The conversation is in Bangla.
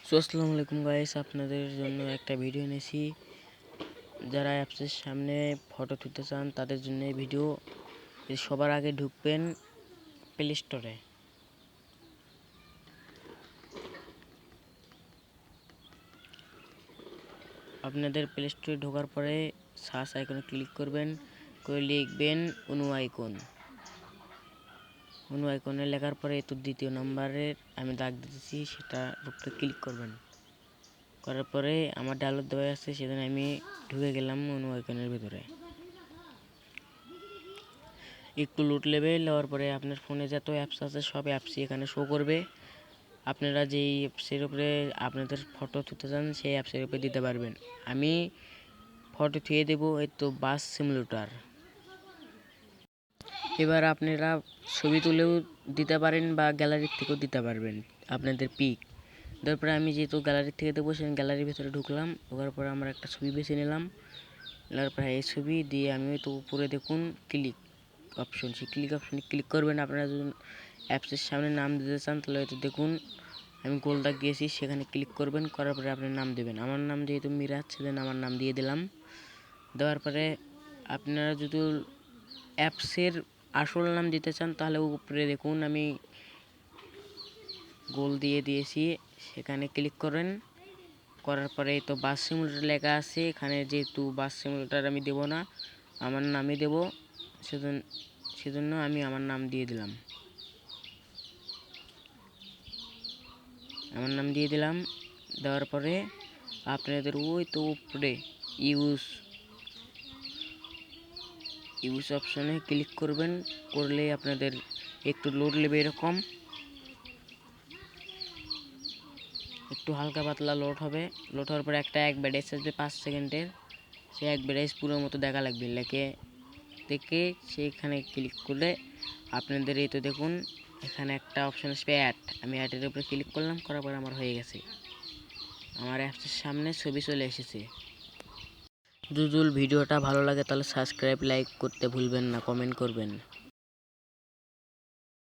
আসসালামু আলাইকুম গাইস, আপনাদের জন্য একটা ভিডিও এনেছি। যারা অ্যাপসের সামনে ফটো তুলতে চান তাদের জন্য এই ভিডিও। সবার আগে ঢুকবেন প্লে স্টোরে। আপনাদের প্লে স্টোরে ঢোকার পরে সার্চ আইকনে ক্লিক করবেন, করে লিখবেন অনু আইকনে লেখার পরে তো দ্বিতীয় নম্বরের আমি দাগ দিতেছি, সেটা উপরে ক্লিক করবেন। করার পরে আমার ডাউনলোড দেওয়া আছে, সেখানে আমি ঢুকে গেলাম অনু আইকনের ভিতরে। একটু লোড লেভেল নেওয়ার পরে আপনার ফোনে যত অ্যাপস আছে সব অ্যাপসই এখানে শো করবে। আপনারা যেই অ্যাপসের উপরে আপনাদের ফটো তুলতে চান সেই অ্যাপসের উপরে দিতে পারবেন। আমি ফটো থুয়ে দেবো এই তো বাস সিমুলেটর। এবার আপনারা ছবি তুলেও দিতে পারেন বা গ্যালারির থেকেও দিতে পারবেন আপনাদের পিক। তারপরে আমি যেহেতু গ্যালারির থেকে দেবো সেই গ্যালারির ভিতরে ঢুকলাম। ঢোকার পরে আমরা একটা ছবি বেছে নিলাম। নেওয়ার পরে এই ছবি দিয়ে আমি তো উপরে দেখুন ক্লিক অপশন, সেই ক্লিক অপশনে ক্লিক করবেন। আপনারা যদি অ্যাপসের সামনে নাম দিতে চান তাহলে হয়তো দেখুন আমি গোল দাগ দিয়েছি, সেখানে ক্লিক করবেন। করার পরে আপনার নাম দেবেন। আমার নাম যেহেতু মিরাজ, সেজন্য আমার নাম দিয়ে দিলাম। দেওয়ার পরে আপনারা যদি অ্যাপসের আসল নাম দিতে চান তাহলে উপরে দেখুন আমি গোল দিয়ে দিয়েছি, সেখানে ক্লিক করেন। করার পরে তো বাস সিমুলেটর লেখা আছে, এখানে যেহেতু বাস সিমুলেটর আমি দেবো না, আমার নামই দেব, সেজন্য আমি আমার নাম দিয়ে দিলাম। আমার নাম দিয়ে দিলাম। দেওয়ার পরে আপনাদের ওই তো উপরে ইউজ অপশনে ক্লিক করবেন। করলে আপনাদের একটু লোড নেবে, এরকম একটু হালকা পাতলা লোড হবে। লোড হওয়ার পরে একটা এক ব্যাডেজ আসবে 5 সেকেন্ডের, সেই এক ব্যাডেজ পুরো মতো দেখা লাগবে। দেখে সেইখানে ক্লিক করলে আপনাদের এই তো দেখুন এখানে একটা অপশন আসবে অ্যাড। আমি অ্যাডের উপরে ক্লিক করলাম। করার পরে আমার হয়ে গেছে, আমার অ্যাপসের সামনে ছবি চলে এসেছে। যদি ভিডিওটা ভালো লাগে তাহলে সাবস্ক্রাইব লাইক করতে ভুলবেন না, কমেন্ট করবেন।